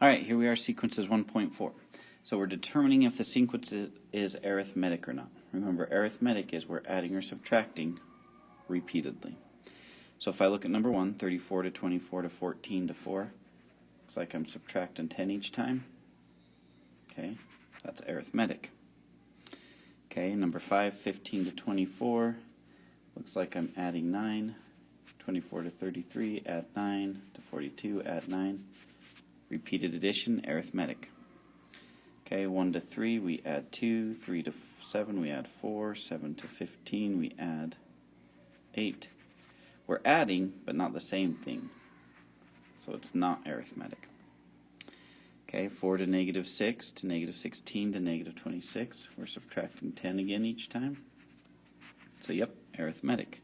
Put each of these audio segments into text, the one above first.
Alright, here we are, sequences 1.4. So we're determining if the sequence is arithmetic or not. Remember, arithmetic is we're adding or subtracting repeatedly. So if I look at number 1, 34 to 24 to 14 to 4, looks like I'm subtracting 10 each time. Okay, that's arithmetic. Okay, number 5, 15 to 24, looks like I'm adding 9. 24 to 33, add 9. To 42, add 9. Repeated addition, arithmetic. Okay, 1 to 3, we add 2. 3 to 7, we add 4. 7 to 15, we add 8. We're adding, but not the same thing. So it's not arithmetic. Okay, 4 to negative 6 to negative 16 to negative 26. We're subtracting 10 again each time. So yep, arithmetic.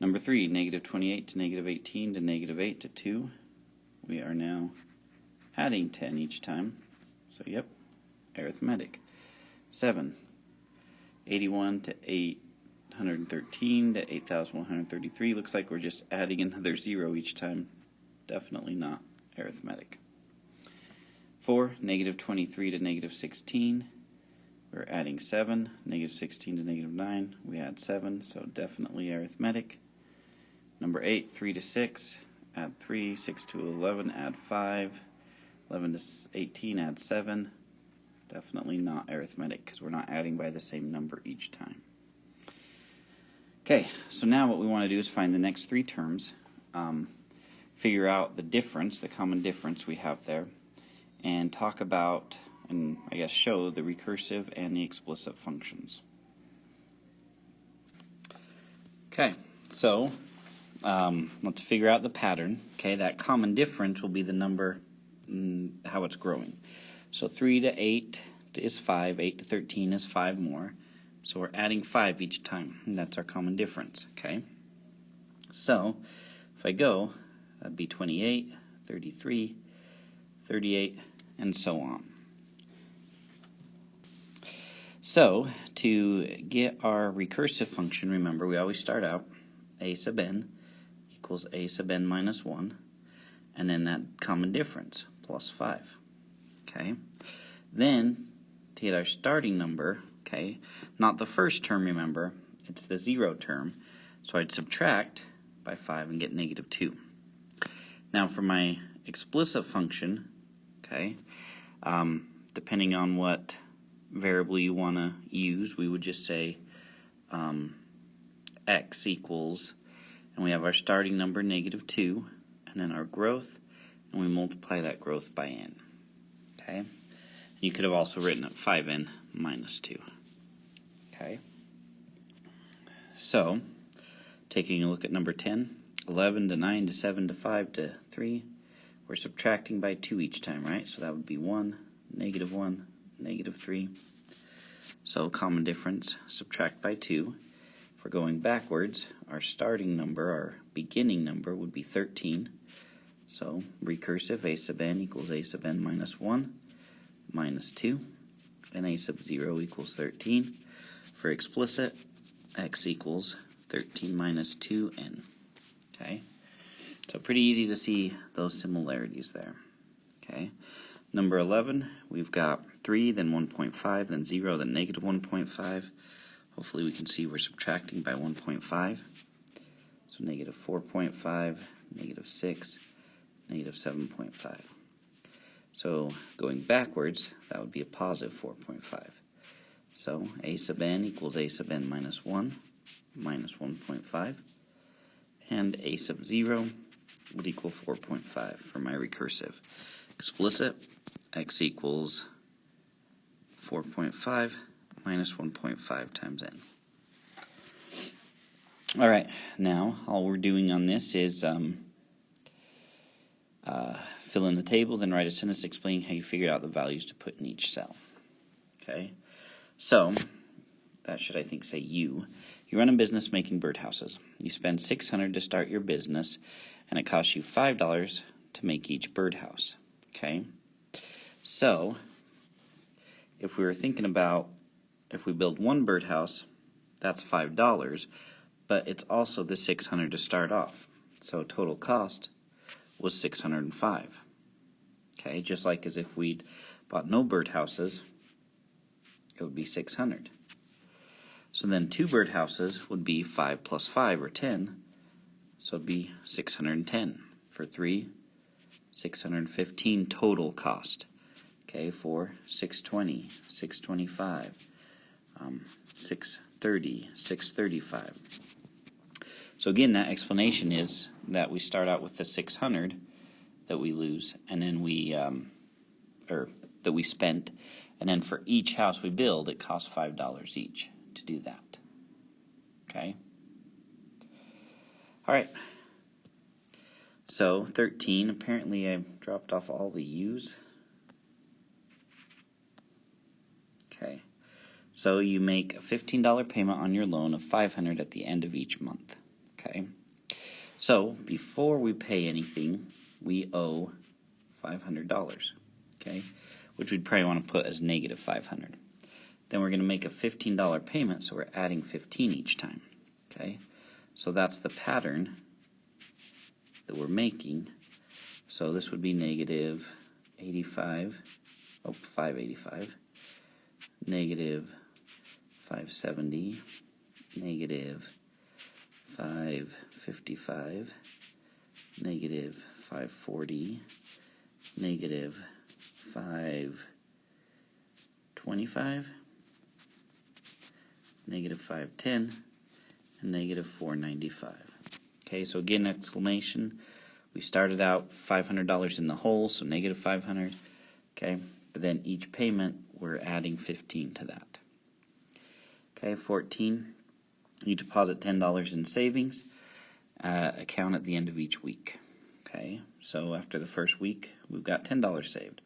Number 3, negative 28 to negative 18 to negative 8 to 2. We are now adding 10 each time. So yep, arithmetic. 7, 81 to 813 to 8,133. Looks like we're just adding another 0 each time. Definitely not arithmetic. 4, negative 23 to negative 16. We're adding 7. Negative 16 to negative 9. We add 7, so definitely arithmetic. Number 8, 3 to 6. Add 3. 6 to 11. Add 5. 11 to 18. Add 7. Definitely not arithmetic because we're not adding by the same number each time. Okay, so now what we want to do is find the next 3 terms, figure out the difference, the common difference we have there, and talk about, and I guess show, the recursive and the explicit functions. Okay, so let's figure out the pattern. Okay, that common difference will be the number, how it's growing. So 3 to 8 is 5, 8 to 13 is 5 more. So we're adding 5 each time, and that's our common difference. Okay, so if I go, that'd be 28, 33, 38, and so on. So to get our recursive function, remember we always start out a sub n equals a sub n minus 1, and then that common difference, plus 5. Okay, then to get our starting number, okay, not the first term, remember, it's the 0 term, so I'd subtract by 5 and get negative 2. Now for my explicit function, okay, depending on what variable you want to use, we would just say x equals, and we have our starting number negative 2, and then our growth, and we multiply that growth by n. Okay, you could have also written it 5n minus 2. Okay, so taking a look at number 10, 11 to 9 to 7 to 5 to 3, we're subtracting by 2 each time, right? So that would be 1, negative 1, negative 3. So common difference, subtract by 2. If we're going backwards, our starting number, our beginning number, would be 13. So recursive, a sub n equals a sub n minus 1 minus 2, and a sub 0 equals 13. For explicit, x equals 13 minus 2n. Okay, so pretty easy to see those similarities there. Okay, number 11, we've got 3, then 1.5, then 0, then negative 1.5. Hopefully we can see we're subtracting by 1.5. So negative 4.5, negative 6, negative 7.5. So going backwards, that would be a positive 4.5. So a sub n equals a sub n minus 1 minus 1.5. And a sub 0 would equal 4.5 for my recursive. Explicit, x equals 4.5 minus 1.5 times n. Alright, now all we're doing on this is fill in the table, then write a sentence explaining how you figured out the values to put in each cell. Okay, so that should, I think, say you. You run a business making birdhouses. You spend $600 to start your business, and it costs you $5 to make each birdhouse. Okay, so if we were thinking about if we build one birdhouse, that's $5, but it's also the $600 to start off. So total cost was $605. Okay. Okay, just like as if we'd bought no birdhouses, it would be 600. So then 2 birdhouses would be 5 plus 5, or 10. So it'd be 610. For 3, 615 total cost. Okay, for 620, 625, 630, 635. So again, that explanation is that we start out with the 600 that we lose, and then that we spent, and then for each house we build, it costs $5 each to do that. Okay? All right. So 13, apparently I dropped off all the U's. Okay. So you make a $15 payment on your loan of $500 at the end of each month. Okay. So before we pay anything, we owe $500. Okay. Which we'd probably want to put as negative $500. Then we're going to make a $15 payment, so we're adding 15 each time. Okay. So that's the pattern that we're making. So this would be negative 585, negative 570, negative 555, negative 540, negative 525, negative 510, and negative 495. Okay, so again, explanation. We started out $500 in the hole, so negative 500. Okay, but then each payment, we're adding 15 to that. Okay, 14. You deposit $10 in savings account at the end of each week. Okay, so after the first week, we've got $10 saved,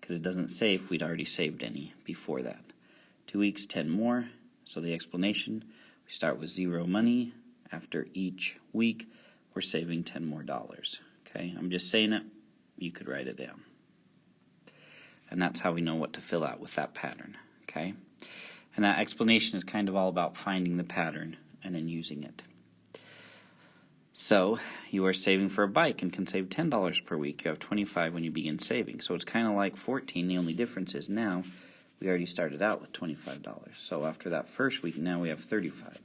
because it doesn't say if we'd already saved any before that. 2 weeks, 10 more. So the explanation, we start with 0 money. After each week, we're saving $10 more. Okay, I'm just saying it. You could write it down. And that's how we know what to fill out with that pattern. Okay, and that explanation is kind of all about finding the pattern and then using it. So you are saving for a bike and can save $10 per week. You have 25 when you begin saving. So it's kind of like 14. The only difference is now we already started out with $25. So after that first week, now we have 35.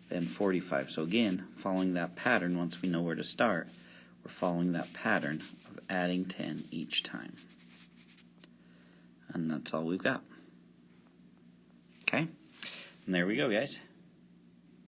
Then 45. So again, following that pattern, once we know where to start, we're following that pattern of adding 10 each time. And that's all we've got. Okay? And there we go, guys.